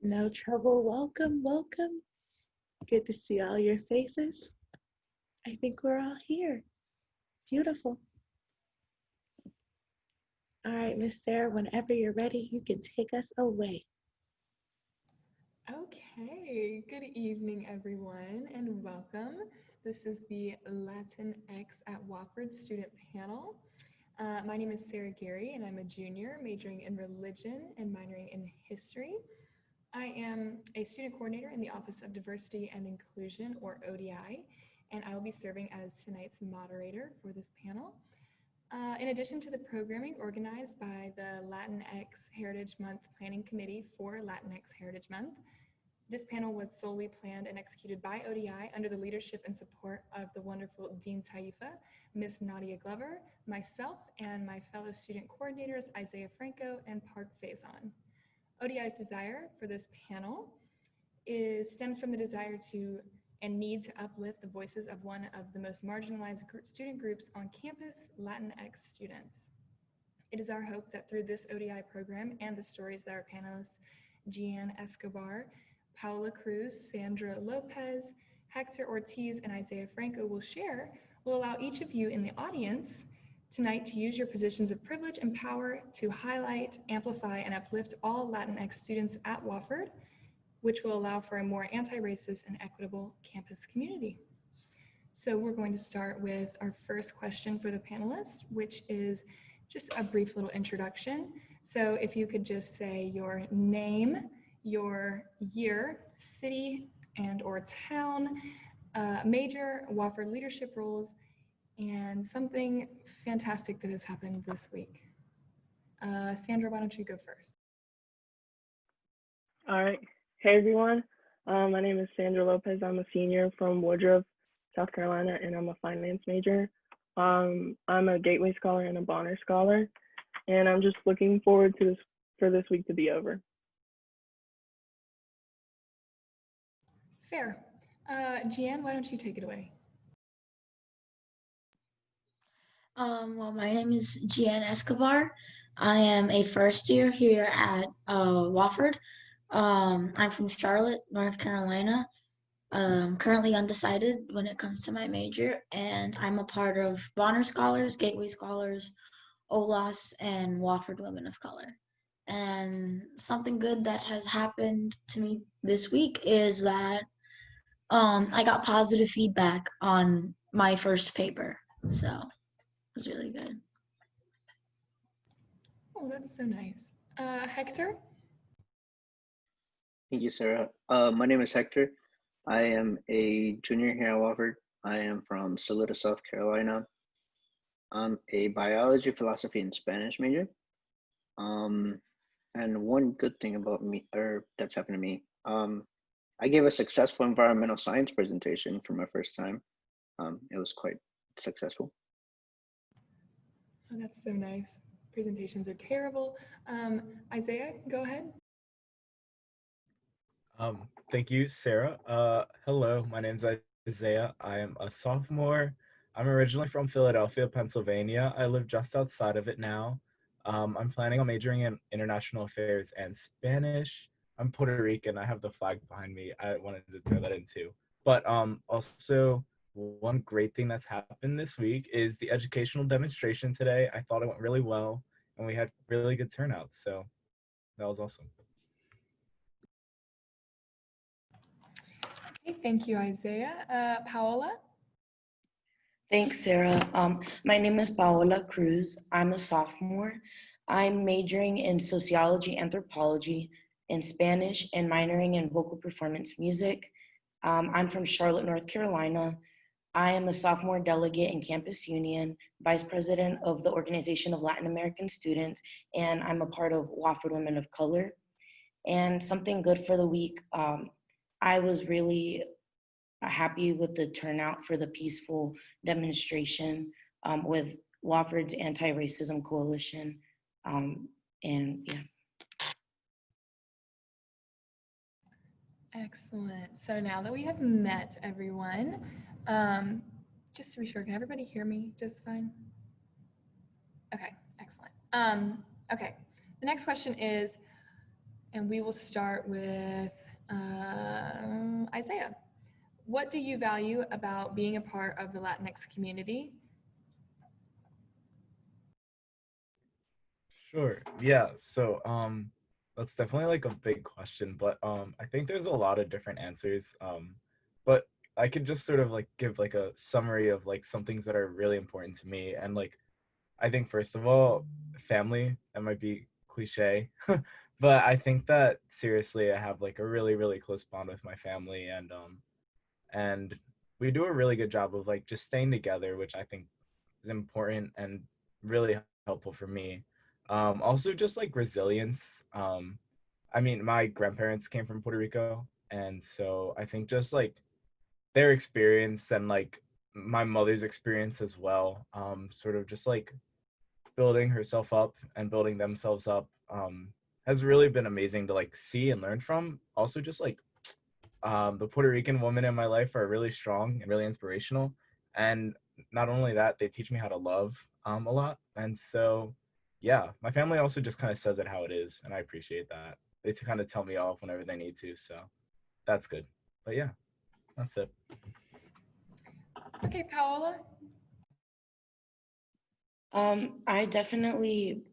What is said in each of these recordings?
No trouble. Welcome, welcome. Good to see all your faces. I think we're all here. Beautiful. All right, Miss Sarah, whenever you're ready, you can take us away. Okay, good evening, everyone, and welcome. This is the Latinx at Wofford student panel. My name is Sera Guerry, and I'm a junior majoring in religion and minoring in history. I am a student coordinator in the Office of Diversity and Inclusion, or ODI, and I will be serving as tonight's moderator for this panel. In addition to the programming organized by the Latinx Heritage Month Planning Committee for Latinx Heritage Month, this panel was solely planned and executed by ODI under the leadership and support of the wonderful Dean Taifa, Miss Nadia Glover, myself, and my fellow student coordinators, Isaiah Franco and Park Faison. ODI's desire for this panel stems from the desire to and need to uplift the voices of one of the most marginalized student groups on campus, Latinx students. It is our hope that through this ODI program and the stories that our panelists, Jeanae Escobar, Paola Cruz, Sandra López, Hector Ortiz, and Isaiah Franco will share, will allow each of you in the audience tonight to use your positions of privilege and power to highlight, amplify, and uplift all Latinx students at Wofford, which will allow for a more anti-racist and equitable campus community. So we're going to start with our first question for the panelists, which is just a brief little introduction. So if you could just say your name, your year, city and or town, major, Wofford leadership roles, and something fantastic that has happened this week. Sandra, why don't you go first? All right. Hey, everyone. My name is Sandra López. I'm a senior from Woodruff, South Carolina, and I'm a finance major. I'm a Gateway Scholar and a Bonner Scholar, and I'm just looking forward to this week to be over. Fair. Jeanne, why don't you take it away? Well, my name is Jeanae Escobar. I am a first year here at Wofford. I'm from Charlotte, North Carolina. Currently undecided when it comes to my major, and I'm a part of Bonner Scholars, Gateway Scholars, OLAS, and Wofford Women of Color. And something good that has happened to me this week is that I got positive feedback on my first paper, so it was really good. Oh, that's so nice. Hector? Thank you, Sarah. My name is Hector. I am a junior here at Wofford. I am from Salida, South Carolina. I'm a biology, philosophy, and Spanish major. And one good thing about me, or that's happened to me, I gave a successful environmental science presentation for my first time. It was quite successful. Oh, that's so nice. Presentations are terrible. Isaiah, go ahead. Thank you, Sarah. Hello, my name's Isaiah. I am a sophomore. I'm originally from Philadelphia, Pennsylvania. I live just outside of it now. I'm planning on majoring in international affairs and Spanish. I'm Puerto Rican. I have the flag behind me. I wanted to throw that in too. But also, one great thing that's happened this week is the educational demonstration today. I thought it went really well, and we had really good turnout. So that was awesome. Okay, thank you, Isaiah. Paola? Thanks, Sarah. My name is Paola Cruz. I'm a sophomore. I'm majoring in sociology, anthropology, in Spanish, and minoring in vocal performance music. I'm from Charlotte, North Carolina. I am a sophomore delegate in Campus Union, vice president of the Organization of Latin American Students, and I'm a part of Wofford Women of Color. And something good for the week, I was really happy with the turnout for the peaceful demonstration with Wofford's Anti-Racism Coalition. And yeah. Excellent. So now that we have met everyone, just to be sure, can everybody hear me just fine? Okay, excellent. Okay, the next question is, And we will start with Isaiah. What do you value about being a part of the Latinx community? Sure. Yeah. So that's definitely like a big question, but I think there's a lot of different answers. But I could just sort of like give like a summary of like some things that are really important to me. And like I think first of all, family, that might be cliche, but I think that seriously I have like a really, really close bond with my family, and we do a really good job of like just staying together, which I think is important and really helpful for me. Also just like resilience. I mean, my grandparents came from Puerto Rico, and so I think just like their experience and like my mother's experience as well, sort of just like building herself up and building themselves up, has really been amazing to like see and learn from. Also just like the Puerto Rican women in my life are really strong and really inspirational. And not only that, they teach me how to love a lot. And so, yeah, my family also just kind of says it how it is. And I appreciate that. They kind of tell me off whenever they need to. So that's good. But yeah, that's it. Okay, Paola. I definitely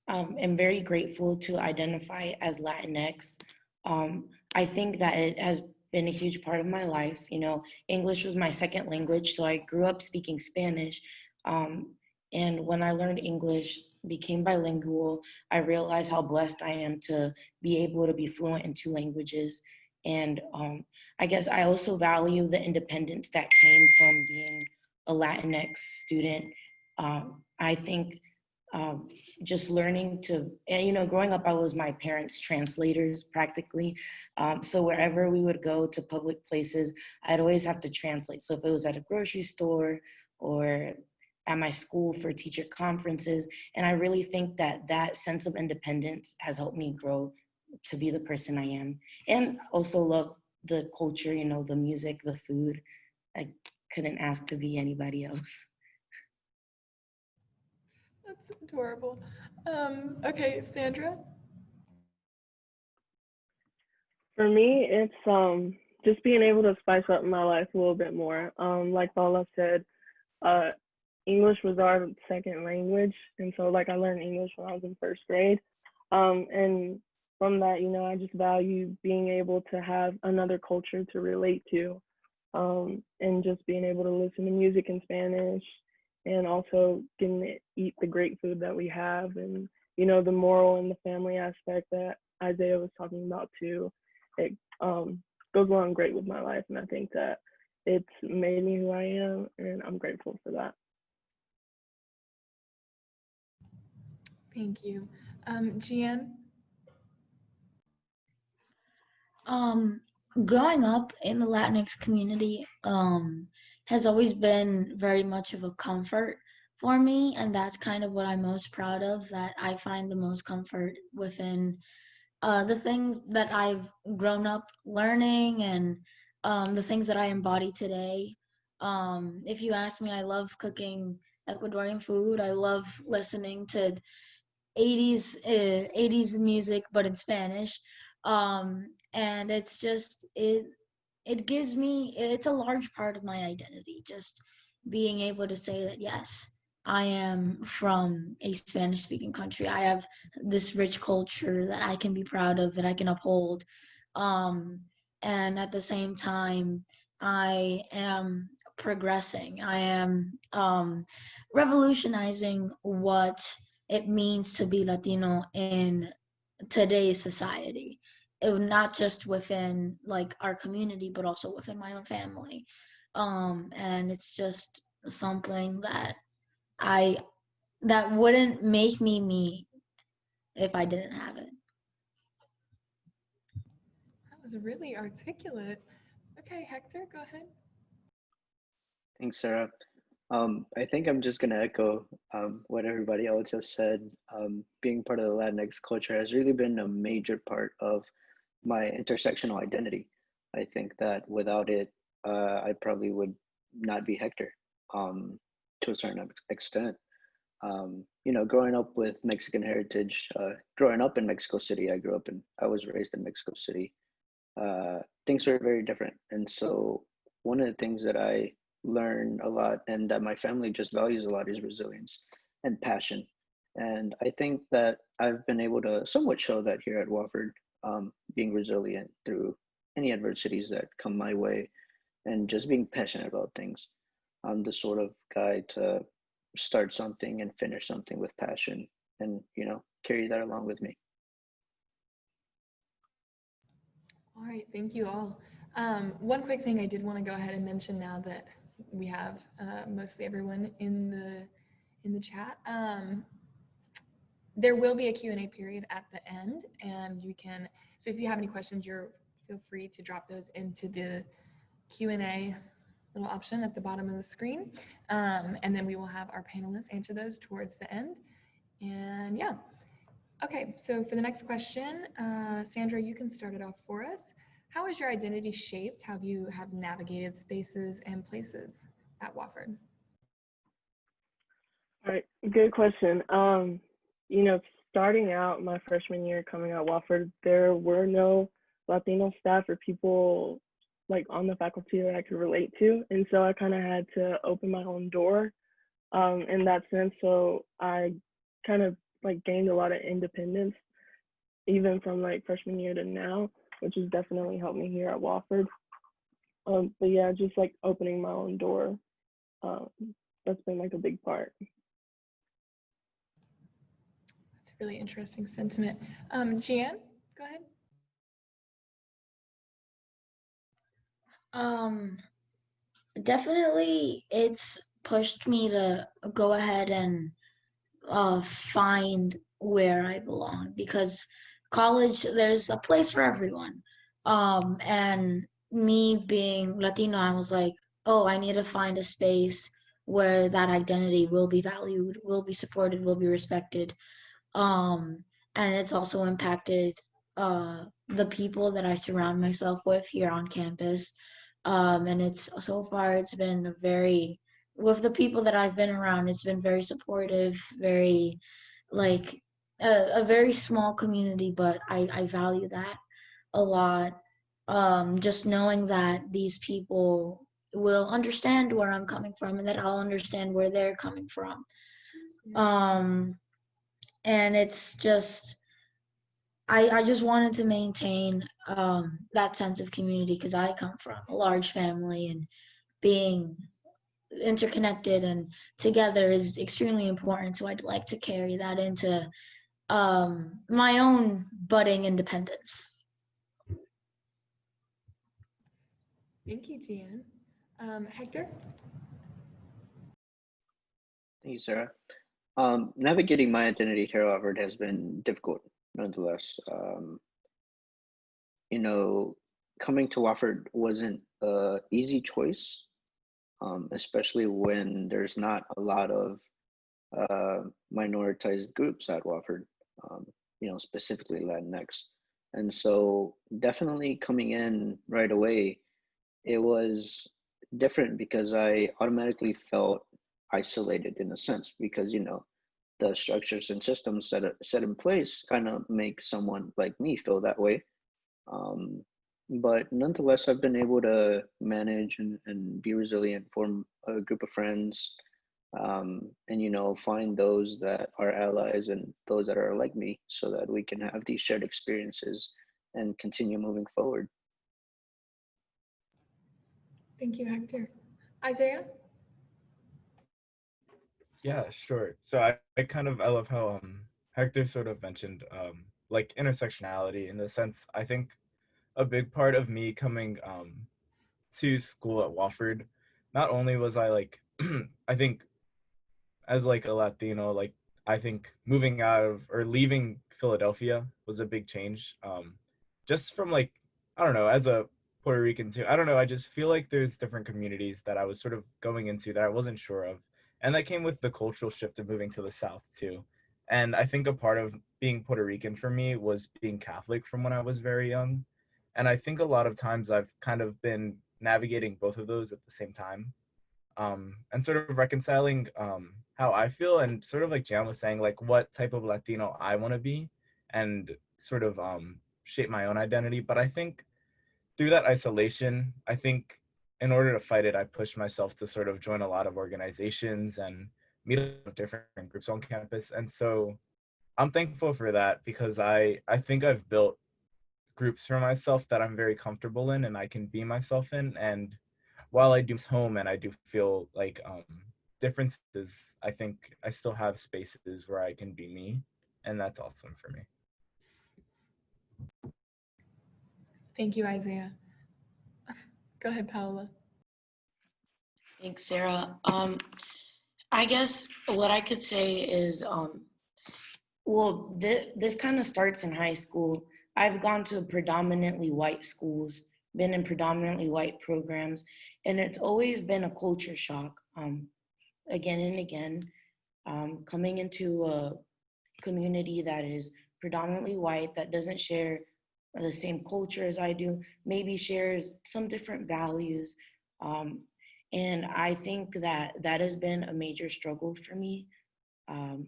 am very grateful to identify as Latinx. I think that it has been a huge part of my life. You know, English was my second language, so I grew up speaking Spanish. And when I learned English, became bilingual, I realized how blessed I am to be able to be fluent in two languages. And I guess I also value the independence that came from being a Latinx student. I think just learning to, and you know, growing up, I was my parents' translators practically. So wherever we would go to public places, I'd always have to translate. So if it was at a grocery store or at my school for teacher conferences, and I really think that that sense of independence has helped me grow to be the person I am, and also love the culture, you know, the music, the food. I couldn't ask to be anybody else. That's adorable. Okay, Sandra. For me, it's just being able to spice up my life a little bit more. Like Paula said, uh, English was our second language, and so like I learned English when I was in first grade. And from that, you know, I just value being able to have another culture to relate to, and just being able to listen to music in Spanish, and also getting to eat the great food that we have, and you know, the moral and the family aspect that Isaiah was talking about too. It goes along great with my life, and I think that it's made me who I am, and I'm grateful for that. Thank you. Jeanne. Growing up in the Latinx community has always been very much of a comfort for me, and that's kind of what I'm most proud of, that I find the most comfort within the things that I've grown up learning, and the things that I embody today. If you ask me, I love cooking Ecuadorian food. I love listening to 80s music, but in Spanish. And it's just it gives me, it's a large part of my identity, just being able to say that yes, I am from a Spanish speaking country. I have this rich culture that I can be proud of, that I can uphold. um, and at the same time, I am progressing. I am revolutionizing what it means to be Latino in today's society. Not just within like our community, but also within my own family. And it's just something that I that wouldn't make me me if I didn't have it. That was really articulate. Okay, Hector, go ahead. Thanks, Sarah. I think I'm just gonna echo what everybody else has said. Being part of the Latinx culture has really been a major part of my intersectional identity. I think that without it, I probably would not be Hector, to a certain extent. growing up with Mexican heritage, growing up in Mexico City, I was raised in Mexico City. Things are very different. And so one of the things that I learn a lot and that my family just values a lot is resilience and passion. And I think that I've been able to somewhat show that here at Wofford, being resilient through any adversities that come my way and just being passionate about things. I'm the sort of guy to start something and finish something with passion and, carry that along with me. All right, thank you all. One quick thing I did want to go ahead and mention now that we have mostly everyone in the chat. There will be a Q&A period at the end, and so if you have any questions, feel free to drop those into the Q&A little option at the bottom of the screen. And then we will have our panelists answer those towards the end. And yeah. Okay, so for the next question, Sandra, you can start it off for us. How is your identity shaped? How you have navigated spaces and places at Wofford? All right, good question. Starting out my freshman year coming out Wofford, there were no Latino staff or people like on the faculty that I could relate to. And so I kind of had to open my own door in that sense. So I kind of like gained a lot of independence, even from like freshman year to now, which has definitely helped me here at Wofford. But yeah, just like opening my own door, that's been like a big part. That's a really interesting sentiment. Jeanne, go ahead. Definitely it's pushed me to go ahead and find where I belong, because college, there's a place for everyone. And me being Latino, I was like, oh, I need to find a space where that identity will be valued, will be supported, will be respected. And it's also impacted the people that I surround myself with here on campus. And it's been with the people that I've been around, it's been very supportive, very like a very small community, but I value that a lot. Just knowing that these people will understand where I'm coming from and that I'll understand where they're coming from. And it's just, I just wanted to maintain that sense of community, because I come from a large family, and being interconnected and together is extremely important. So I'd like to carry that into my own budding independence. Thank you, Jeanne. Hector? Thank you, Sarah. Navigating my identity here, however, has been difficult nonetheless. Coming to Wofford wasn't an easy choice, especially when there's not a lot of minoritized groups at Wofford, specifically Latinx. And so definitely coming in right away, it was different because I automatically felt isolated in a sense, because, the structures and systems set in place kind of make someone like me feel that way. But nonetheless, I've been able to manage and be resilient, form a group of friends, and find those that are allies and those that are like me, so that we can have these shared experiences and continue moving forward. Thank you, Hector. Isaiah? Yeah, sure. So I love how Hector sort of mentioned like intersectionality, in the sense, I think a big part of me coming to school at Wofford, not only was I like I think as like a Latino, like I think moving out of or leaving Philadelphia was a big change. Just from like, I don't know, as a Puerto Rican too, I don't know, I just feel like there's different communities that I was sort of going into that I wasn't sure of. And that came with the cultural shift of moving to the South too. And I think a part of being Puerto Rican for me was being Catholic from when I was very young. And I think a lot of times I've kind of been navigating both of those at the same time. and sort of reconciling how I feel, and sort of like Jan was saying, like what type of Latino I want to be, and sort of shape my own identity. But I think through that isolation, I think in order to fight it, I pushed myself to sort of join a lot of organizations and meet a lot of different groups on campus. And so I'm thankful for that, because I think I've built groups for myself that I'm very comfortable in and I can be myself in. And while I do miss home and I do feel like differences, I think I still have spaces where I can be me, and that's awesome for me. Thank you, Isaiah. Go ahead, Paola. Thanks, Sarah. I guess what I could say is, well, this kind of starts in high school. I've gone to predominantly white schools, been in predominantly white programs, and it's always been a culture shock, again and again. Coming into a community that is predominantly white, that doesn't share the same culture as I do, maybe shares some different values. Um, and I think that that has been a major struggle for me. Um,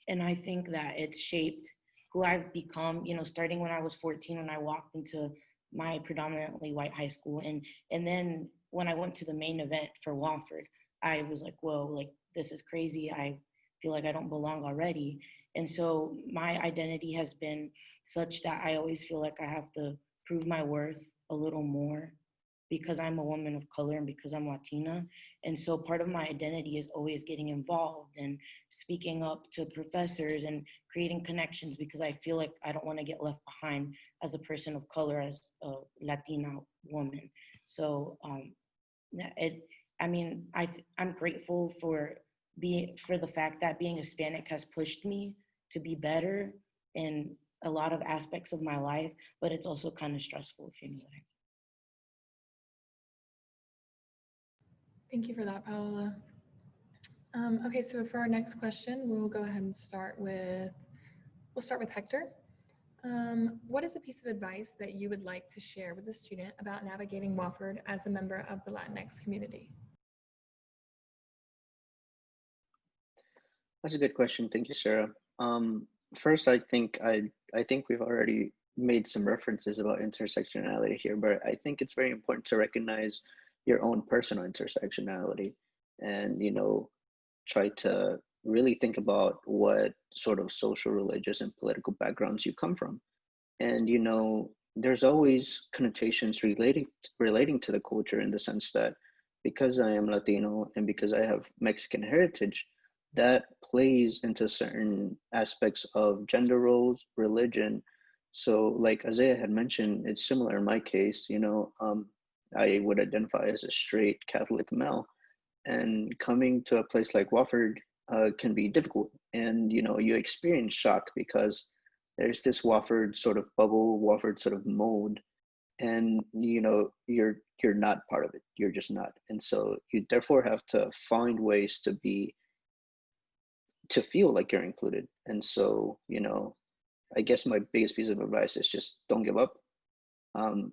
and I think that it's shaped who I've become, starting when I was 14, when I walked into my predominantly white high school. And then when I went to the main event for Wofford, I was like, whoa, like this is crazy. I feel like I don't belong already. And so my identity has been such that I always feel like I have to prove my worth a little more because I'm a woman of color and because I'm Latina. And so part of my identity is always getting involved and speaking up to professors and creating connections, because I feel like I don't want to get left behind as a person of color, as a Latina woman. So I'm grateful for the fact that being Hispanic has pushed me to be better in a lot of aspects of my life, but it's also kind of stressful, if you know what I mean. Thank you for that, Paola. Okay, so for our next question, we'll go ahead and start with Hector. What is a piece of advice that you would like to share with a student about navigating Wofford as a member of the Latinx community? That's a good question. Thank you, Sarah. First, I think we've already made some references about intersectionality here, but I think it's very important to recognize your own personal intersectionality, and try to really think about what sort of social, religious, and political backgrounds you come from. And there's always connotations relating to the culture, in the sense that because I am Latino and because I have Mexican heritage, that plays into certain aspects of gender roles, religion. So, like Isaiah had mentioned, it's similar in my case. I would identify as a straight Catholic male, and coming to a place like Wofford can be difficult. And you experience shock because there's this Wofford sort of bubble, Wofford sort of mold, and you're not part of it. You're just not, and so you therefore have to find ways to feel like you're included. And so I guess my biggest piece of advice is just don't give up. And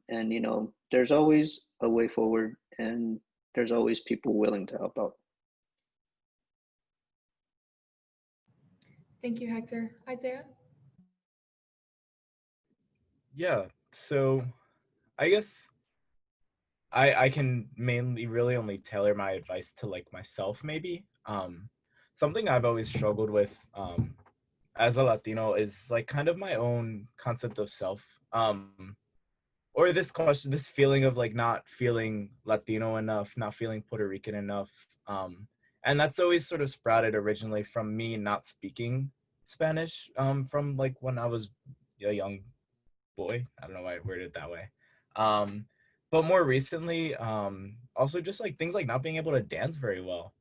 there's always a way forward, and there's always people willing to help out. Thank you, Hector. Isaiah? Yeah, so I guess I can mainly really only tailor my advice to like myself, maybe. Something I've always struggled with as a Latino is like kind of my own concept of self. Or this feeling of like not feeling Latino enough, not feeling Puerto Rican enough. And that's always sort of sprouted originally from me not speaking Spanish from like when I was a young boy. I don't know why I worded it that way. Um, but more recently, also just like things like not being able to dance very well.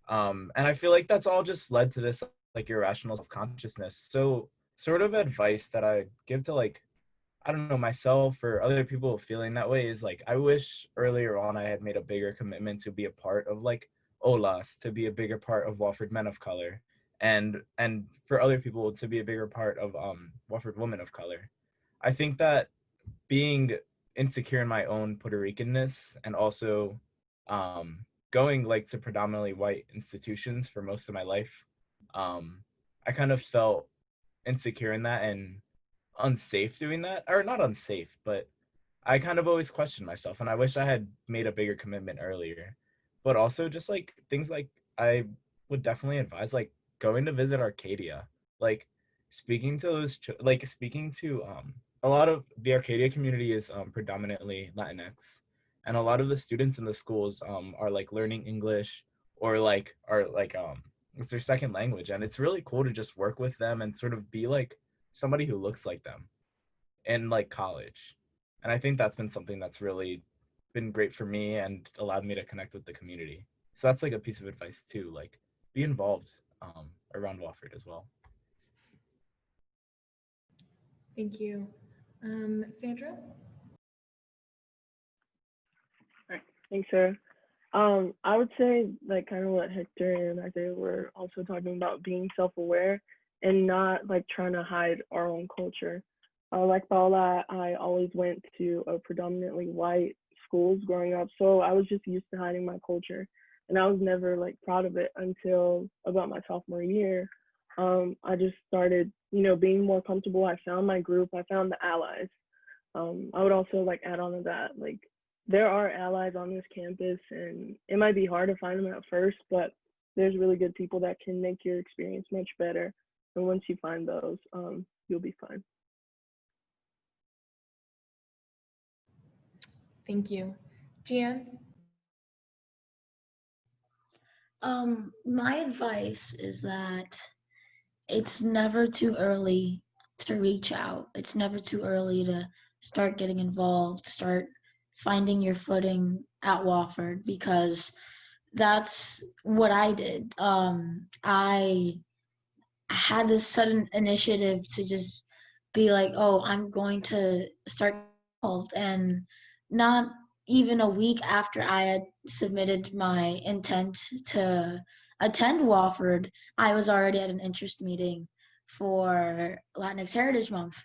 And I feel like that's all just led to this like irrational self-consciousness. So sort of advice that I give to like, I don't know, myself or other people feeling that way is like, I wish earlier on I had made a bigger commitment to be a part of like OLAS, to be a bigger part of Wofford Men of Color, and for other people to be a bigger part of Wofford Women of Color. I think that being insecure in my own Puerto Ricanness and also going like to predominantly white institutions for most of my life, I kind of felt insecure in that and unsafe doing that, or not unsafe, but I kind of always questioned myself, and I wish I had made a bigger commitment earlier. But also, just like things like I would definitely advise, like going to visit Arcadia, like speaking to speaking to a lot of the Arcadia community is predominantly Latinx, and a lot of the students in the schools are like learning English or like are like it's their second language, and it's really cool to just work with them and sort of be like somebody who looks like them in like college. And I think that's been something that's really been great for me and allowed me to connect with the community. So that's like a piece of advice too, like be involved around Wofford as well. Thank you. Sandra? All right, thanks, Sarah. I would say like kind of what Hector and Isaiah were also talking about, being self-aware and not like trying to hide our own culture. Like Paola, I always went to a predominantly white schools growing up, so I was just used to hiding my culture, and I was never like proud of it until about my sophomore year. I just started, being more comfortable. I found my group. I found the allies. I would also like add on to that, like there are allies on this campus, and it might be hard to find them at first, but there's really good people that can make your experience much better. And once you find those, you'll be fine. Thank you. Jeanne? My advice is that it's never too early to reach out. It's never too early to start getting involved, start finding your footing at Wofford, because that's what I did. I had this sudden initiative to just be like, oh, I'm going to start involved. And not even a week after I had submitted my intent to attend Wofford, I was already at an interest meeting for Latinx Heritage Month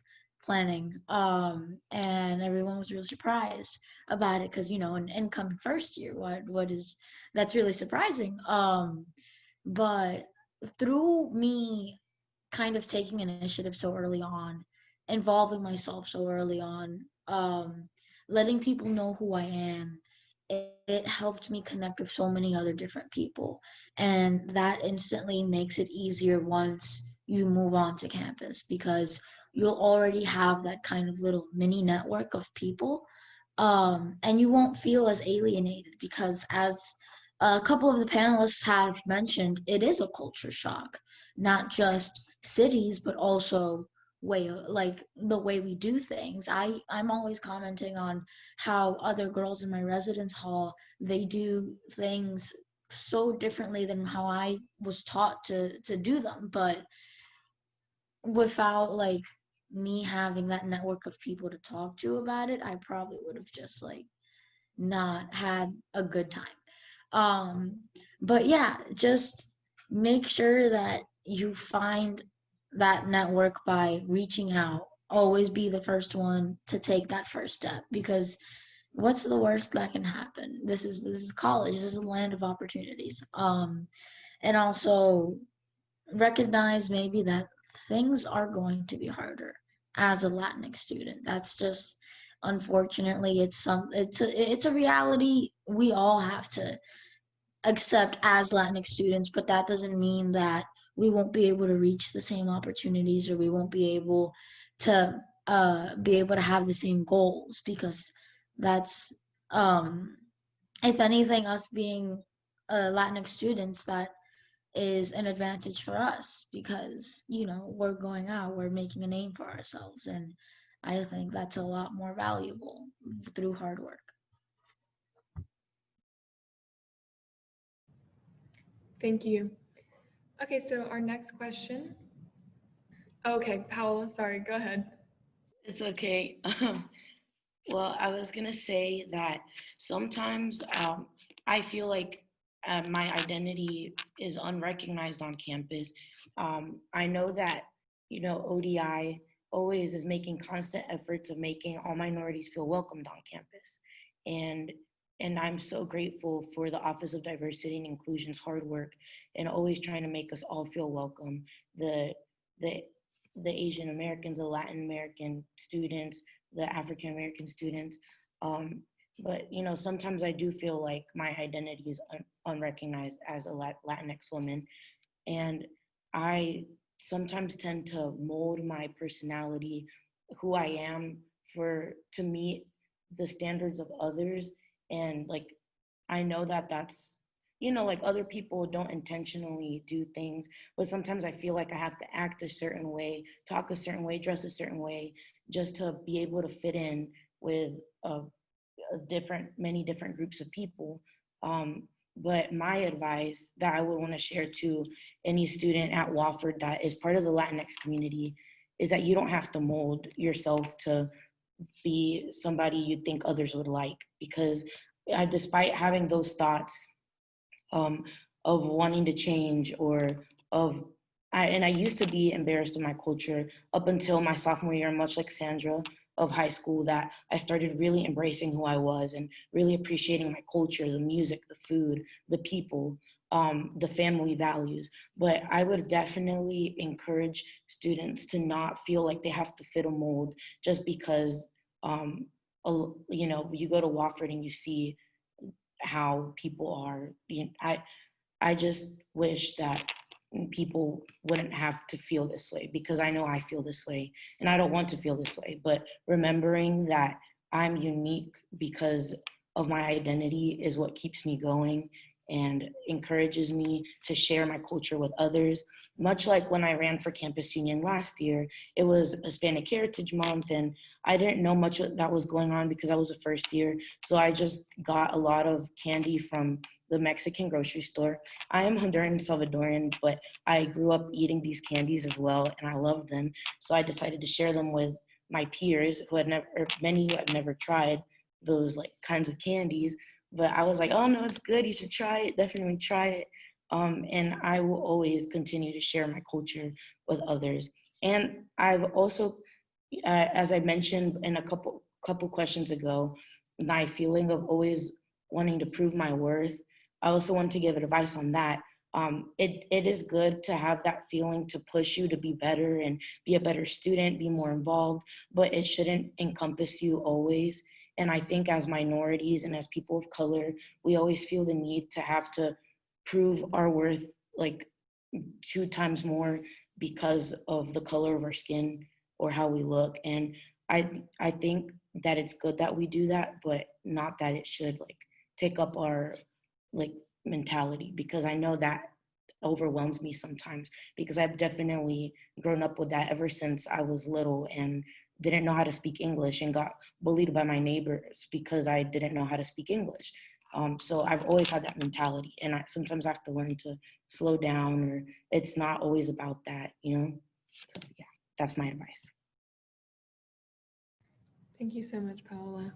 planning. And everyone was really surprised about it because, an incoming first year, that's really surprising. But through me kind of taking initiative so early on, involving myself so early on, letting people know who I am, it helped me connect with so many other different people. And that instantly makes it easier once you move on to campus, because you'll already have that kind of little mini network of people. And you won't feel as alienated, because as a couple of the panelists have mentioned, it is a culture shock, not just cities, but also the way we do things. I'm always commenting on how other girls in my residence hall, they do things so differently than how I was taught to do them. But without like me having that network of people to talk to about it, I probably would have just like not had a good time. But yeah, just make sure that you find that network by reaching out. Always be the first one to take that first step, because what's the worst that can happen? This is college. This is a land of opportunities. And also recognize maybe that things are going to be harder as a Latinx student. That's just, unfortunately, it's a reality we all have to accept as Latinx students, but that doesn't mean that we won't be able to reach the same opportunities, or we won't be able to have the same goals, because that's if anything, us being Latinx students, that is an advantage for us, because we're going out, we're making a name for ourselves, and I think that's a lot more valuable through hard work. Thank you. Okay, so our next question. Okay, Paola, sorry, go ahead. It's okay. Well, I was gonna say that sometimes I feel like my identity is unrecognized on campus. I know that, ODI always is making constant efforts of making all minorities feel welcomed on campus. And and I'm so grateful for the Office of Diversity and Inclusion's hard work and always trying to make us all feel welcome. The the the Asian Americans, the Latin American students, the African American students. Um, but sometimes I do feel like my identity is unrecognized as a Latinx woman, and I sometimes tend to mold my personality, who I am, for to meet the standards of others. And like, I know that that's, like, other people don't intentionally do things, but sometimes I feel like I have to act a certain way, talk a certain way, dress a certain way, just to be able to fit in with many different groups of people. Um, but my advice that I would want to share to any student at Wofford that is part of the Latinx community is that you don't have to mold yourself to be somebody you think others would like. Because despite having those thoughts, of wanting to change, or and I used to be embarrassed of my culture up until my sophomore year, much like Sandra, of high school, that I started really embracing who I was and really appreciating my culture, the music, the food, the people, the family values. But I would definitely encourage students to not feel like they have to fit a mold just because, you go to Wofford and you see how people are. I just wish that people wouldn't have to feel this way, because I know I feel this way and I don't want to feel this way. But remembering that I'm unique because of my identity is what keeps me going and encourages me to share my culture with others. Much like when I ran for campus union last year, it was Hispanic Heritage Month, and I didn't know much that was going on because I was a first year. So I just got a lot of candy from the Mexican grocery store. I am Honduran and Salvadorian, but I grew up eating these candies as well, and I love them. So I decided to share them with my peers who had never, or many who had never tried those like kinds of candies. But I was like, oh no, it's good. You should try it. Definitely try it. And I will always continue to share my culture with others. And I've also, as I mentioned in a couple questions ago, my feeling of always wanting to prove my worth. I also want to give advice on that. It is good to have that feeling to push you to be better and be a better student, be more involved, but it shouldn't encompass you always. And I think as minorities and as people of color, we always feel the need to have to prove our worth like 2 times more because of the color of our skin or how we look. And I think that it's good that we do that, but not that it should like take up our like mentality, because I know that overwhelms me sometimes, because I've definitely grown up with that ever since I was little and didn't know how to speak English and got bullied by my neighbors because I didn't know how to speak English. So I've always had that mentality, and I sometimes have to learn to slow down, or it's not always about that, So yeah, that's my advice. Thank you so much, Paola.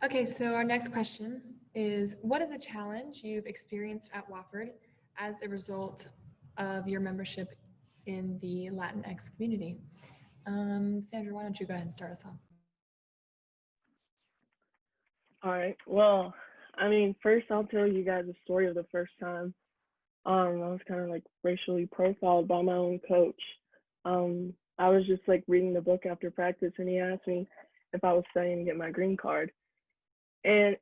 Okay, so our next question is, what is a challenge you've experienced at Wofford as a result of your membership in the Latinx community? Sandra, why don't you go ahead and start us off? All right. Well, I mean, first I'll tell you guys a story of the first time. I was kind of like racially profiled by my own coach. I was just like reading the book after practice, and he asked me if I was studying to get my green card. And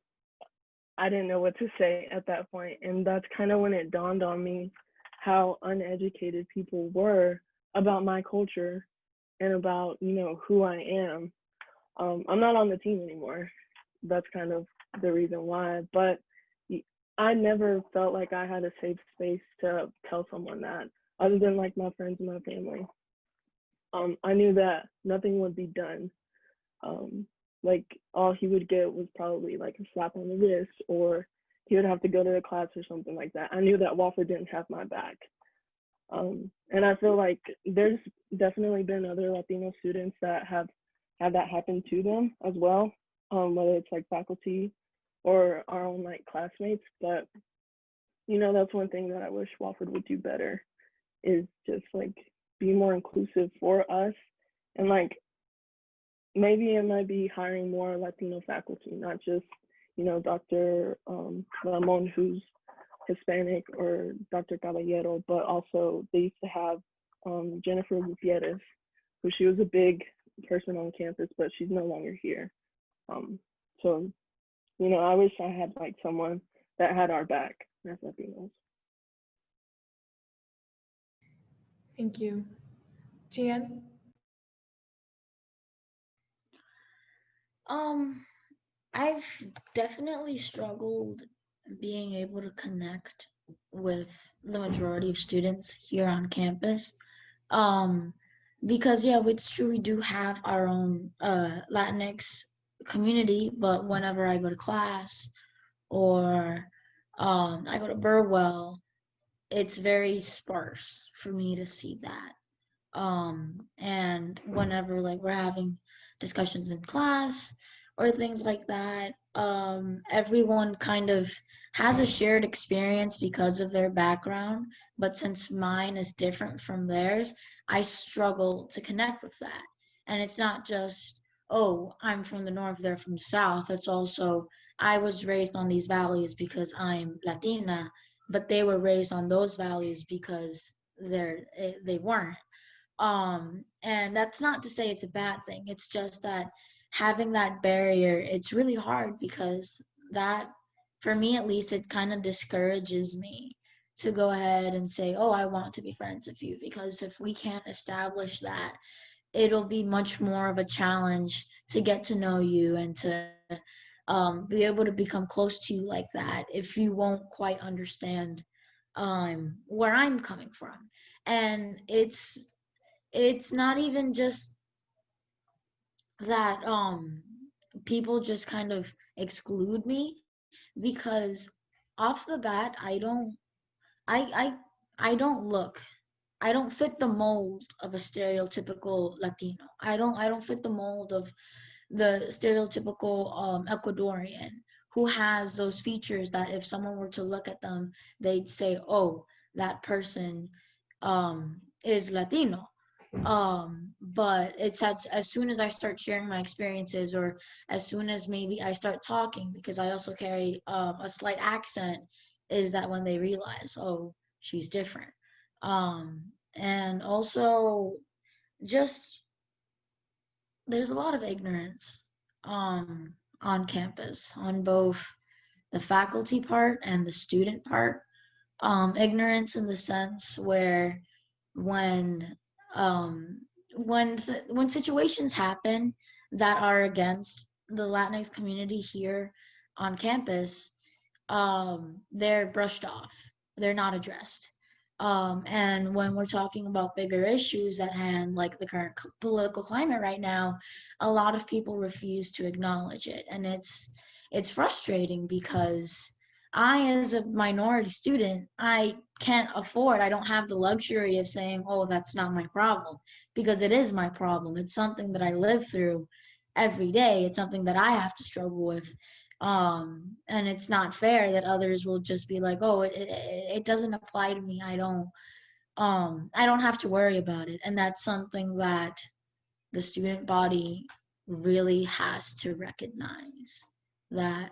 I didn't know what to say at that point. And that's kind of when it dawned on me how uneducated people were about my culture and about, who I am. I'm not on the team anymore. That's kind of the reason why. But I never felt like I had a safe space to tell someone that, other than like my friends and my family. I knew that nothing would be done. Like all he would get was probably like a slap on the wrist, or he would have to go to the class or something like that. I knew that Wofford didn't have my back. And I feel like there's definitely been other Latino students that have had that happen to them as well, whether it's like faculty or our own like classmates. But that's one thing that I wish Wofford would do better, is just like be more inclusive for us. And like maybe it might be hiring more Latino faculty, not just Dr. Ramon, who's Hispanic, or Dr. Caballero, but also they used to have Jennifer Gutierrez, who she was a big person on campus, but she's no longer here. So, I wish I had like someone that had our back as Latinos. Thank you. Jeanne? I've definitely struggled being able to connect with the majority of students here on campus. Because yeah, it's true we do have our own Latinx community, but whenever I go to class or I go to Burwell, it's very sparse for me to see that. And whenever like we're having discussions in class or things like that, everyone kind of has a shared experience because of their background, but since mine is different from theirs, I struggle to connect with that. And it's not just, oh, I'm from the north, they're from the south. It's also, I was raised on these values because I'm Latina, but they were raised on those values because they weren't. And that's not to say it's a bad thing. It's just that having that barrier, it's really hard because that, for me at least, it kind of discourages me to go ahead and say, oh, I want to be friends with you, because if we can't establish that, it'll be much more of a challenge to get to know you and to be able to become close to you like that if you won't quite understand where I'm coming from. And it's not even just that people just kind of exclude me, because off the bat I I don't look, I don't fit the mold of a stereotypical Latino. I don't fit the mold of the stereotypical Ecuadorian who has those features that if someone were to look at them, they'd say, oh, that person is Latino. But it's as soon as I start sharing my experiences, or as soon as maybe I start talking, because I also carry a slight accent, is that when they realize, oh, she's different. And also just there's a lot of ignorance on campus, on both the faculty part and the student part. Ignorance in the sense where when when situations happen that are against the Latinx community here on campus, they're brushed off. They're not addressed. And when we're talking about bigger issues at hand, like the current political climate right now, a lot of people refuse to acknowledge it, and it's frustrating because I, as a minority student, I can't afford, I don't have the luxury of saying, oh, that's not my problem, because it is my problem. It's something that I live through every day. It's something that I have to struggle with. And it's not fair that others will just be like, oh, it doesn't apply to me. I don't have to worry about it. And that's something that the student body really has to recognize, that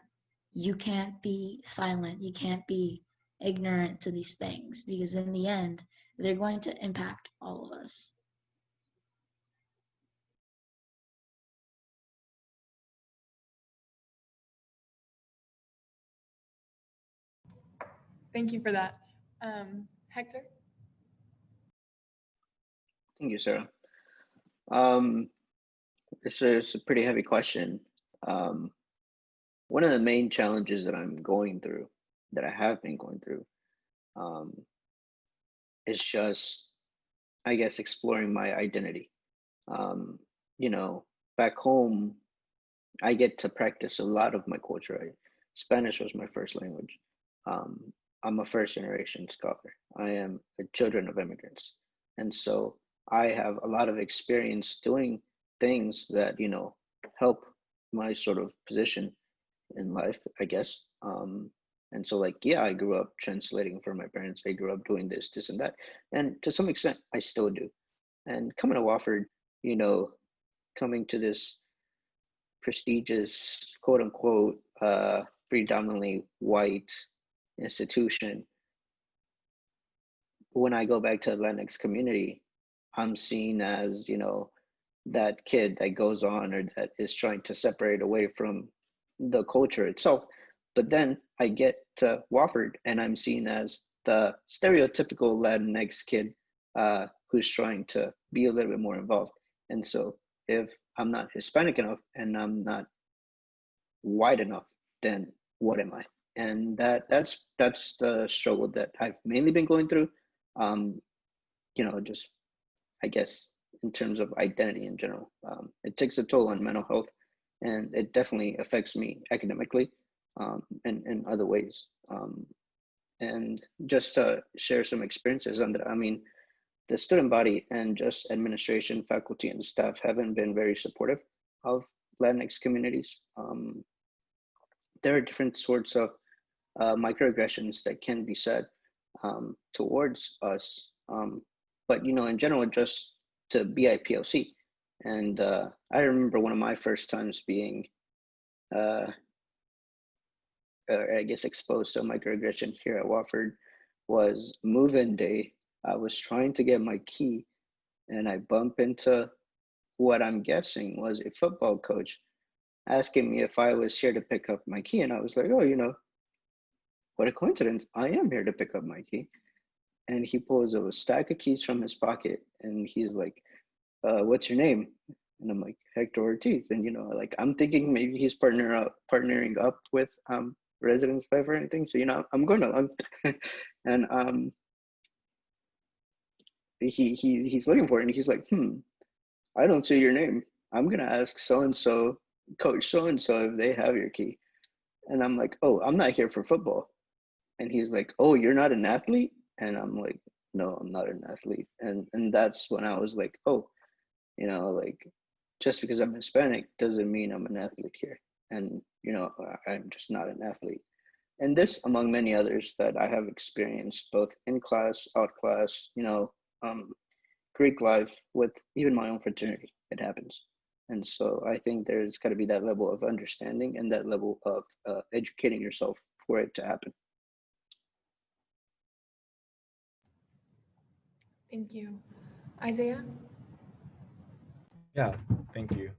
you can't be silent, you can't be ignorant to these things, because in the end, they're going to impact all of us. Thank you for that. Hector? Thank you, Sarah. It's a pretty heavy question. One of the main challenges that I'm going through, that I have been going through, is just, I guess, exploring my identity. Back home, I get to practice a lot of my culture. Spanish was my first language. I'm a first generation scholar. I am a children of immigrants. And so I have a lot of experience doing things that, help my sort of position in life, I guess. And so yeah, I grew up translating for my parents. I grew up doing this, and that. And to some extent, I still do. And coming to Wofford, coming to this prestigious, quote unquote, predominantly white institution, when I go back to the Latinx community, I'm seen as, that kid that goes on or that is trying to separate away from the culture itself. But then I get to Wofford and I'm seen as the stereotypical Latinx kid who's trying to be a little bit more involved. And so if I'm not Hispanic enough and I'm not white enough, then what am I? And that's the struggle that I've mainly been going through. Just I guess in terms of identity in general, it takes a toll on mental health, and it definitely affects me academically, and in other ways. And just to share some experiences on that, I mean, the student body and just administration, faculty, and staff haven't been very supportive of Latinx communities. There are different sorts of microaggressions that can be said towards us, but in general, just to BIPOC. And I remember one of my first times being, I guess, exposed to microaggression here at Wofford was move-in day. I was trying to get my key, and I bump into what I'm guessing was a football coach asking me if I was here to pick up my key. And I was like, oh, what a coincidence. I am here to pick up my key. And he pulls a stack of keys from his pocket and he's like, what's your name? And I'm like, Hector Ortiz. And, like, I'm thinking maybe he's partnering up with Residence Life or anything. So, I'm going along. And he's looking for it and he's like, I don't see your name. I'm going to ask so-and-so, coach so-and-so, if they have your key. And I'm like, oh, I'm not here for football. And he's like, oh, you're not an athlete? And I'm like, no, I'm not an athlete. And that's when I was like, oh, like, just because I'm Hispanic doesn't mean I'm an athlete here. And, I'm just not an athlete. And this, among many others that I have experienced both in class, out class, Greek life, with even my own fraternity, it happens. And so I think there's got to be that level of understanding and that level of educating yourself for it to happen. Thank you. Isaiah? Yeah, thank you.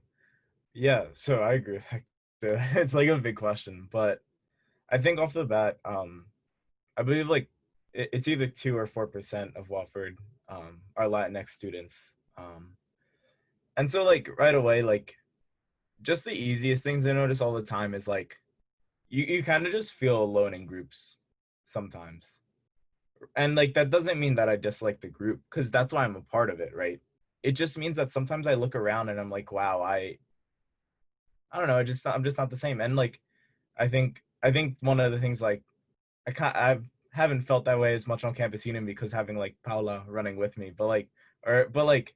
Yeah, so I agree with Hector. It's like a big question, but I think off the bat, I believe like it's either 2 or 4% of Wofford are Latinx students. And so like right away, like just the easiest things I notice all the time is like you kind of just feel alone in groups sometimes. And like that doesn't mean that I dislike the group, because that's why I'm a part of it, right? It just means that sometimes I look around and I'm like, wow, I don't know, I'm just not the same. And like I think one of the things, like I haven't felt that way as much on campus even because having like Paola running with me, but like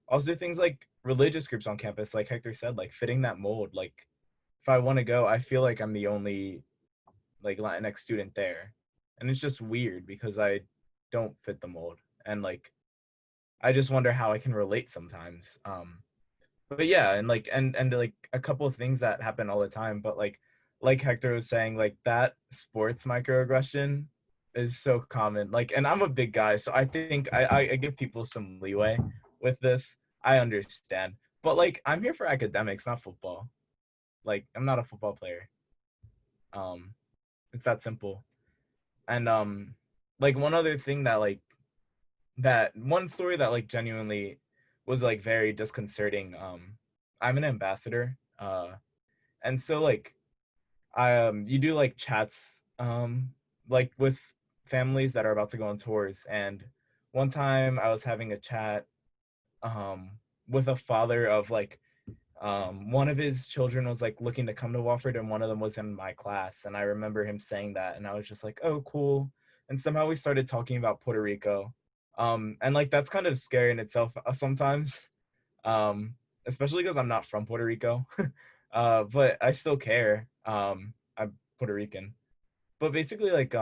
also things like religious groups on campus, like Hector said, like fitting that mold. Like if I want to go, I feel like I'm the only like Latinx student there, and it's just weird because I don't fit the mold, and like I just wonder how I can relate sometimes. But yeah, and like and like a couple of things that happen all the time, but like Hector was saying, like that sports microaggression is so common. Like, and I'm a big guy, so I think I give people some leeway with this. I understand, but like I'm here for academics, not football. Like I'm not a football player. It's that simple. And like one other thing that like that one story that like genuinely was like very disconcerting. I'm an ambassador, and so like you do like chats like with families that are about to go on tours. And one time I was having a chat with a father of like one of his children was like looking to come to Wofford, and one of them was in my class. And I remember him saying that, and I was just like, oh, cool. And somehow we started talking about Puerto Rico. And like that's kind of scary in itself sometimes, especially because I'm not from Puerto Rico. But I still care. I'm Puerto Rican. But basically, like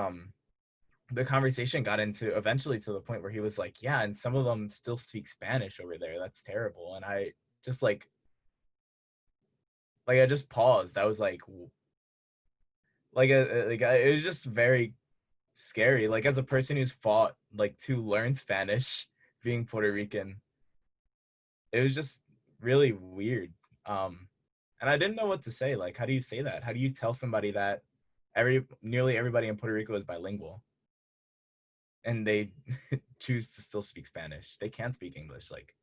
the conversation got into eventually to the point where he was like, yeah, and some of them still speak Spanish over there. That's terrible. And I just like I just paused. I was like, it was just very scary. Like, as a person who's fought like to learn Spanish, being Puerto Rican, it was just really weird. And I didn't know what to say. Like, how do you say that? How do you tell somebody that nearly everybody in Puerto Rico is bilingual and they choose to still speak Spanish? They can't speak English. Like,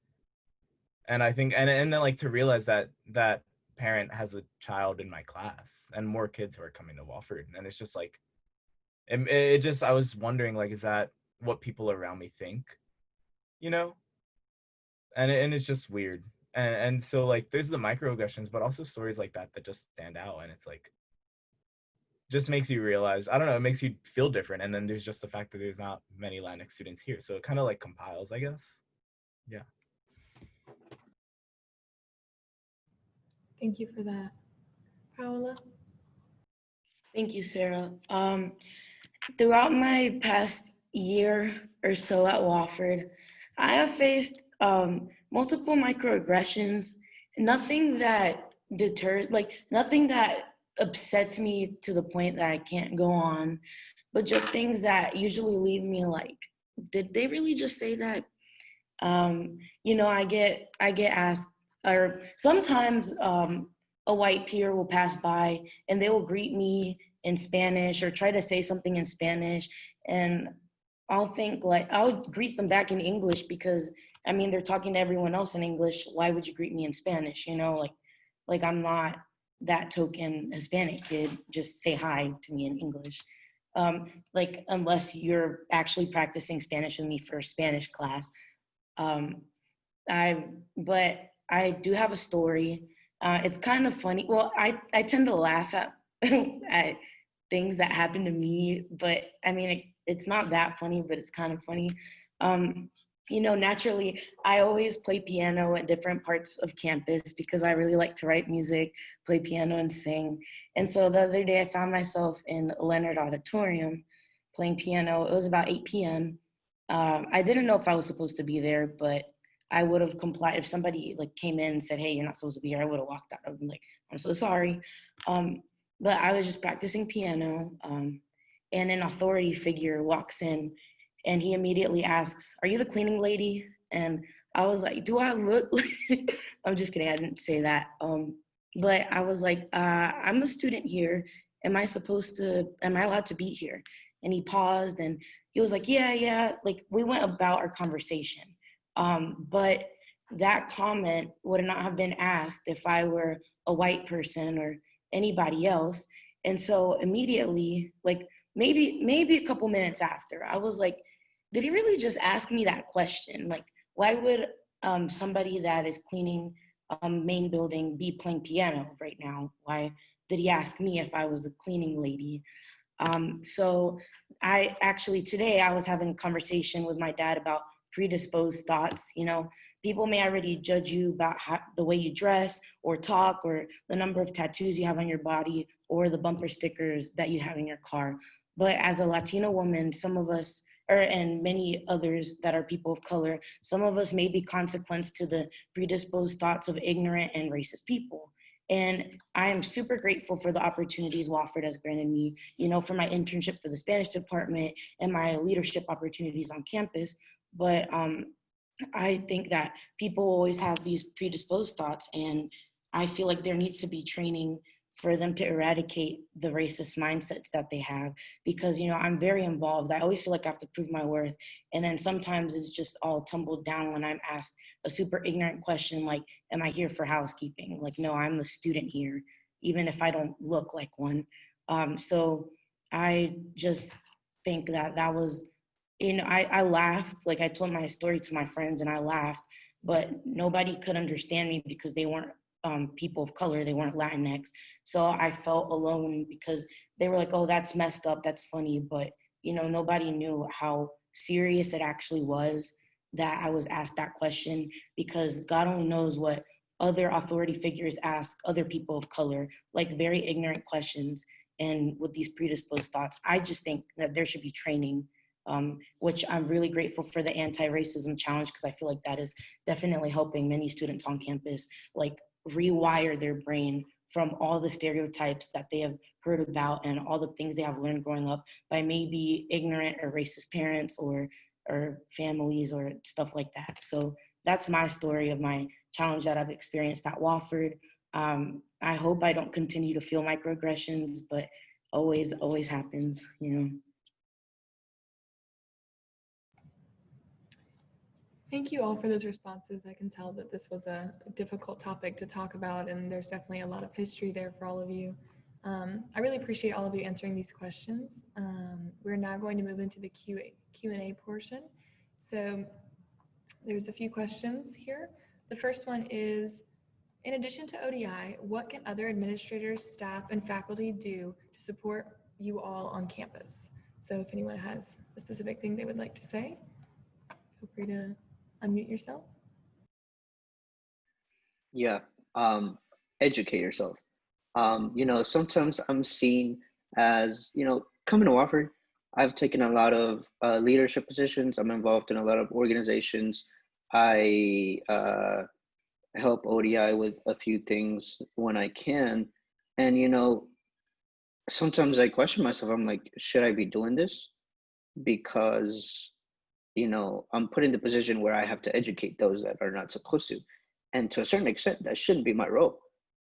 and I think, and then like to realize that that parent has a child in my class and more kids who are coming to Wofford, and it's just like, it just, I was wondering, like, is that what people around me think, you know? And it's just weird. And so like there's the microaggressions, but also stories like that that just stand out, and it's like, just makes you realize, I don't know, it makes you feel different. And then there's just the fact that there's not many Latinx students here, so it kind of like compiles, I guess. Yeah. Thank you for that. Paola? Thank you, Sarah. Throughout my past year or so at Wofford, I have faced multiple microaggressions. Nothing that deters, like nothing that upsets me to the point that I can't go on, but just things that usually leave me like, did they really just say that? I get asked, or sometimes a white peer will pass by and they will greet me in Spanish or try to say something in Spanish, and I'll think like, I'll greet them back in English because I mean they're talking to everyone else in English. Why would you greet me in Spanish? Like I'm not that token Hispanic kid. Just say hi to me in English. Like unless you're actually practicing Spanish with me for Spanish class. Um, but I do have a story. It's kind of funny. Well, I tend to laugh at at things that happen to me, but I mean, it's not that funny, but it's kind of funny. Naturally, I always play piano at different parts of campus because I really like to write music, play piano, and sing. And so the other day, I found myself in Leonard Auditorium playing piano. It was about 8 p.m. I didn't know if I was supposed to be there, but I would have complied. If somebody like came in and said, "Hey, you're not supposed to be here," I would have walked out. I would be like, "I'm so sorry," but I was just practicing piano, and an authority figure walks in, and he immediately asks, "Are you the cleaning lady?" And I was like, "Do I look?" I'm just kidding. I didn't say that. But I was like, "I'm a student here. Am I allowed to be here?" And he paused and he was like, yeah. Like we went about our conversation. But that comment would not have been asked if I were a white person or anybody else. And so immediately, like maybe a couple minutes after, I was like, did he really just ask me that question? Like, why would somebody that is cleaning main building be playing piano right now? Why did he ask me if I was the cleaning lady? So today I was having a conversation with my dad about predisposed thoughts. People may already judge you about the way you dress or talk or the number of tattoos you have on your body or the bumper stickers that you have in your car. But as a Latina woman, some of us, and many others that are people of color, some of us may be consequence to the predisposed thoughts of ignorant and racist people. And I am super grateful for the opportunities Wofford has granted me, for my internship for the Spanish department and my leadership opportunities on campus. But I think that people always have these predisposed thoughts, and I feel like there needs to be training for them to eradicate the racist mindsets that they have, because I'm very involved. I always feel like I have to prove my worth, and then sometimes it's just all tumbled down when I'm asked a super ignorant question like, am I here for housekeeping? Like, no, I'm a student here, even if I don't look like one. So I just think that was, I laughed. Like, I told my story to my friends and I laughed, but nobody could understand me because they weren't people of color, they weren't Latinx. So I felt alone because they were like, oh, that's messed up, that's funny. But, nobody knew how serious it actually was that I was asked that question, because God only knows what other authority figures ask other people of color, like very ignorant questions and with these predisposed thoughts. I just think that there should be training, which I'm really grateful for the anti-racism challenge, because I feel like that is definitely helping many students on campus, like rewire their brain from all the stereotypes that they have heard about and all the things they have learned growing up by maybe ignorant or racist parents or families or stuff like that. So that's my story of my challenge that I've experienced at Wofford. I hope I don't continue to feel microaggressions, but always happens, you know. Thank you all for those responses. I can tell that this was a difficult topic to talk about, and there's definitely a lot of history there for all of you. I really appreciate all of you answering these questions. We're now going to move into the Q&A portion. So there's a few questions here. The first one is, in addition to ODI, what can other administrators, staff, and faculty do to support you all on campus? So if anyone has a specific thing they would like to say, feel free to unmute yourself. Yeah, educate yourself. You know, sometimes I'm seen as, you know, coming to Wofford, I've taken a lot of leadership positions. I'm involved in a lot of organizations. I help ODI with a few things when I can. And, you know, sometimes I question myself. I'm like, should I be doing this? Because, you know, I'm put in the position where I have to educate those that are not supposed to. And to a certain extent, that shouldn't be my role.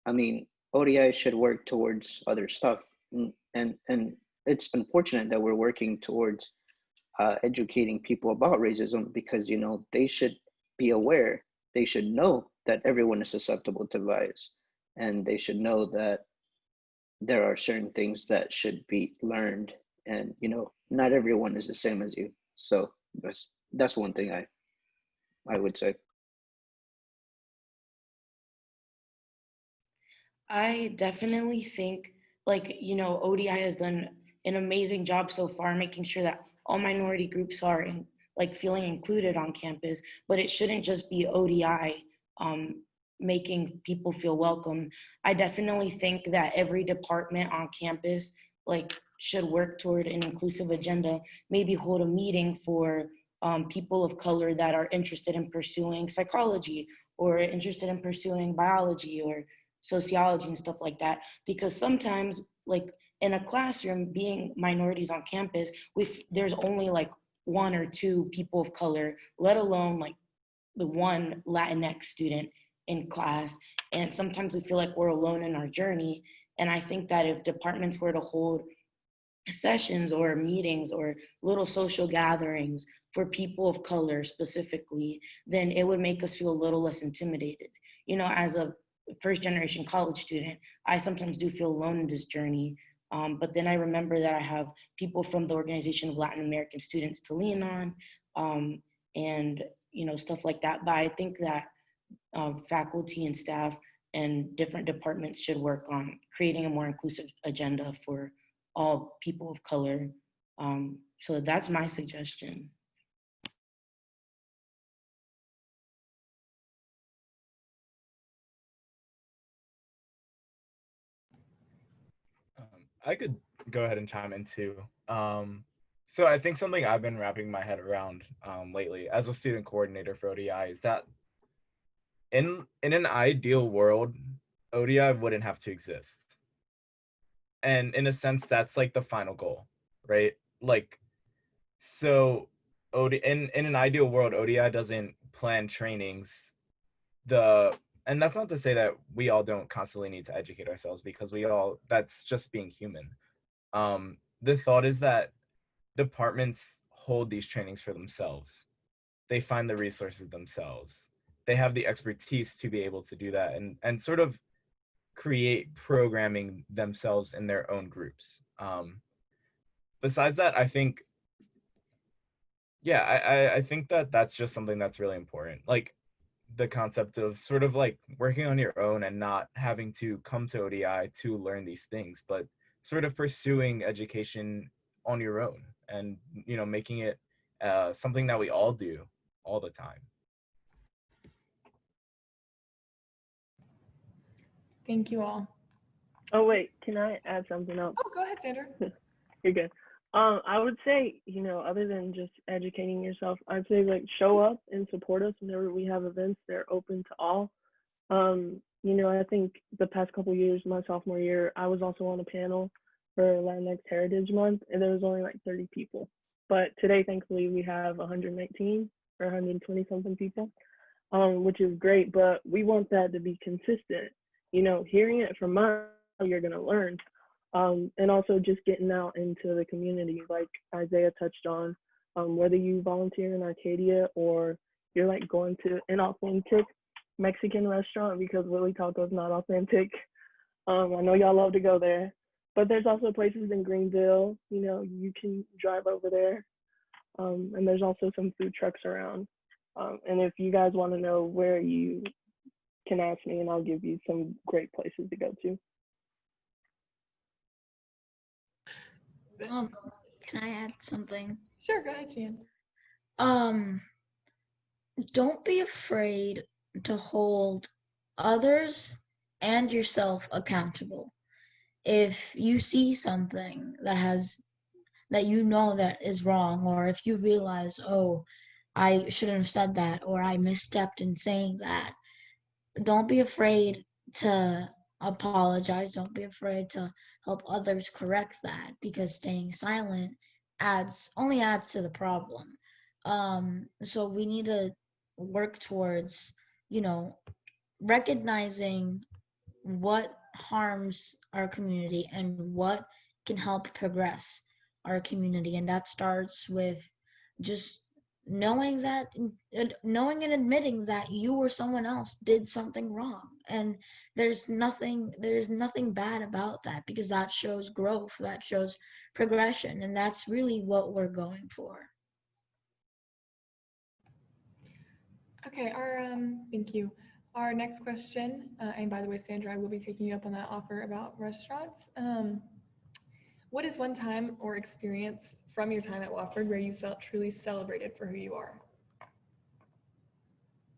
I mean, ODI should work towards other stuff. And it's unfortunate that we're working towards educating people about racism because, you know, they should be aware, they should know that everyone is susceptible to bias. And they should know that there are certain things that should be learned. And, you know, not everyone is the same as you. So that's one thing I would say. I definitely think, like, you know, ODI has done an amazing job so far making sure that all minority groups are feeling included on campus, but it shouldn't just be ODI making people feel welcome. I definitely think that every department on campus should work toward an inclusive agenda, maybe hold a meeting for people of color that are interested in pursuing psychology or interested in pursuing biology or sociology and stuff like that, because sometimes in a classroom, being minorities on campus, there's only one or two people of color, let alone the one Latinx student in class. And sometimes we feel like we're alone in our journey. And I think that if departments were to hold sessions or meetings or little social gatherings for people of color specifically, then it would make us feel a little less intimidated. You know, as a first generation college student, I sometimes do feel alone in this journey. But then I remember that I have people from the Organization of Latin American Students to lean on, and you know, stuff like that. But I think that faculty and staff and different departments should work on creating a more inclusive agenda for all people of color. So that's my suggestion. I could go ahead and chime in too. So I think something I've been wrapping my head around lately as a student coordinator for ODI is that in an ideal world, ODI wouldn't have to exist. And in a sense, that's like the final goal, right? So in an ideal world, ODI doesn't plan trainings. And that's not to say that we all don't constantly need to educate ourselves, because that's just being human. The thought is that departments hold these trainings for themselves. They find the resources themselves. They have the expertise to be able to do that and sort of create programming themselves in their own groups. Besides that, I think, I think that that's just something that's really important. Like the concept of sort of working on your own and not having to come to ODI to learn these things, but sort of pursuing education on your own and, you know, making it something that we all do all the time. Thank you all. Oh, wait, can I add something else? Oh, go ahead, Sandra. You're good. I would say, you know, other than just educating yourself, I'd say show up and support us whenever we have events. They're open to all. You you know, I think the past couple years, my sophomore year, I was also on a panel for Latinx Heritage Month, and there was only like 30 people. But today, thankfully, we have 119 or 120 something people, which is great. But we want that to be consistent. You know, hearing it from us, you're gonna learn, and also just getting out into the community, like Isaiah touched on. Whether you volunteer in Arcadia or you're like going to an authentic Mexican restaurant, because Willie Taco is not authentic. I know y'all love to go there, but there's also places in Greenville, you know, you can drive over there. And there's also some food trucks around. And if you guys want to know where, you can ask me and I'll give you some great places to go to. Can I add something? Sure, go ahead, Jean. Don't be afraid to hold others and yourself accountable. If you see something that you know that is wrong, or if you realize, oh, I shouldn't have said that, or I misstepped in saying that, don't be afraid to apologize. Don't be afraid to help others correct that, because staying silent only adds to the problem. So we need to work towards, you know, recognizing what harms our community and what can help progress our community. And that starts with just knowing and admitting that you or someone else did something wrong. And there's nothing bad about that, because that shows growth, that shows progression, and that's really what we're going for. Okay, thank you. Our next question, and by the way, Sandra, I will be taking you up on that offer about restaurants. What is one time or experience from your time at Wofford where you felt truly celebrated for who you are?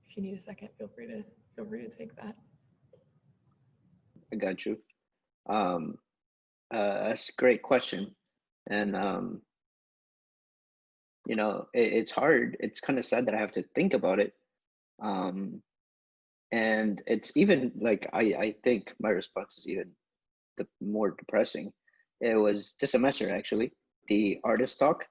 If you need a second, feel free to take that. I got you. That's a great question. And, you know, it's hard. It's kind of sad that I have to think about it. And it's even like, I think my response is even more depressing. It was this semester, actually, the artist talk.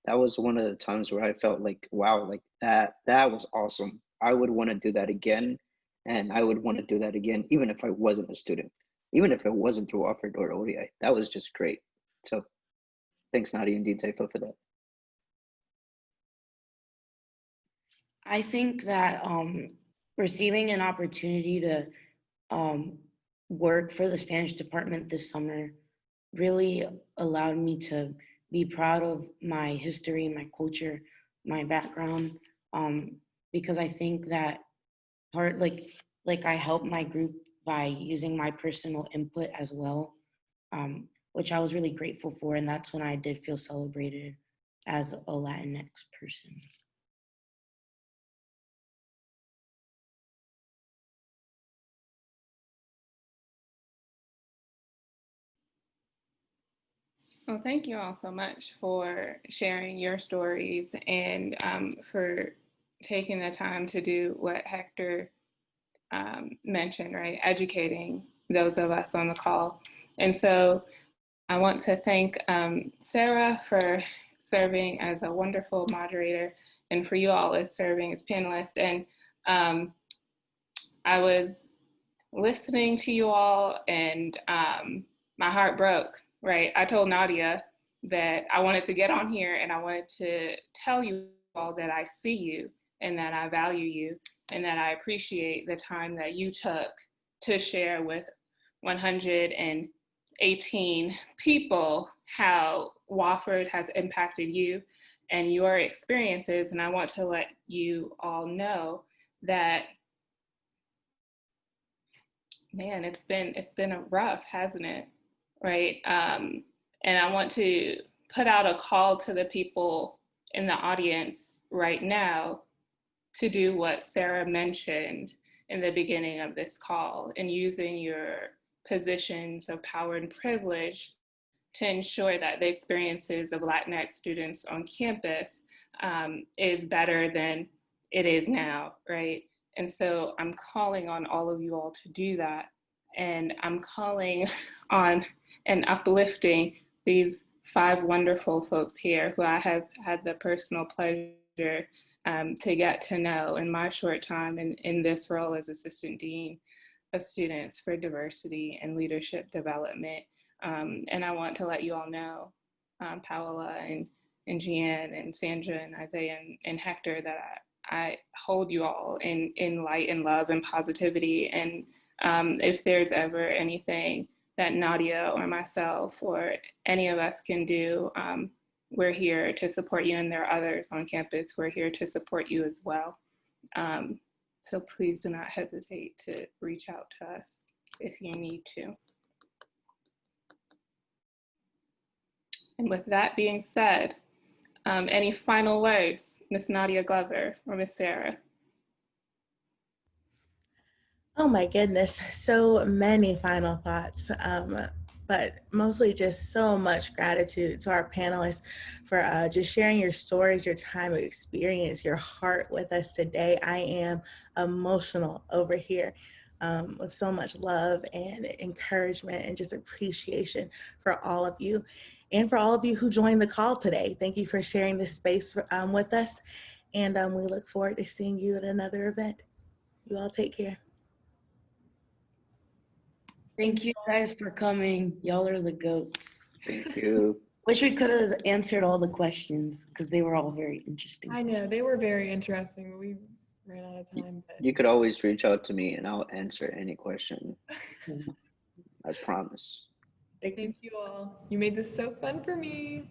That was one of the times where I felt like, wow, like that was awesome. I would want to do that again. And I would want to do that again, even if I wasn't a student, even if it wasn't through Wofford or ODI. That was just great. So thanks, Nadia and Taifa, for that. I think that receiving an opportunity to work for the Spanish department this summer really allowed me to be proud of my history, my culture, my background, because I think that like I helped my group by using my personal input as well, which I was really grateful for, and that's when I did feel celebrated as a Latinx person. Well, thank you all so much for sharing your stories and for taking the time to do what Hector mentioned, right? Educating those of us on the call. And so I want to thank Sera for serving as a wonderful moderator and for you all as serving as panelists. And I was listening to you all and my heart broke. Right, I told Nadia that I wanted to get on here and I wanted to tell you all that I see you and that I value you and that I appreciate the time that you took to share with 118 people how Wofford has impacted you and your experiences. And I want to let you all know that, man, it's been a rough, hasn't it? Right. And I want to put out a call to the people in the audience right now to do what Sera mentioned in the beginning of this call, and using your positions of power and privilege to ensure that the experiences of Latinx students on campus is better than it is now, right? And so I'm calling on all of you all to do that. And I'm calling on and uplifting these 5 wonderful folks here who I have had the personal pleasure to get to know in my short time in this role as Assistant Dean of Students for Diversity and Leadership Development. And I want to let you all know, Paola and Jeanae and Sandra and Isaiah and Hector, that I hold you all in light and love and positivity. And if there's ever anything that Nadia or myself or any of us can do, we're here to support you, and there are others on campus who are here to support you as well. So please do not hesitate to reach out to us if you need to. And with that being said, any final words, Miss Nadia Glover or Miss Sera? Oh my goodness, so many final thoughts, but mostly just so much gratitude to our panelists for just sharing your stories, your time of experience, your heart with us today. I am emotional over here with so much love and encouragement and just appreciation for all of you. And for all of you who joined the call today, thank you for sharing this space with us. And we look forward to seeing you at another event. You all take care. Thank you guys for coming. Y'all are the goats. Thank you. Wish we could have answered all the questions because they were all very interesting. I know, they were very interesting, but we ran out of time. But You could always reach out to me and I'll answer any question. I promise. thank you all. You made this so fun for me.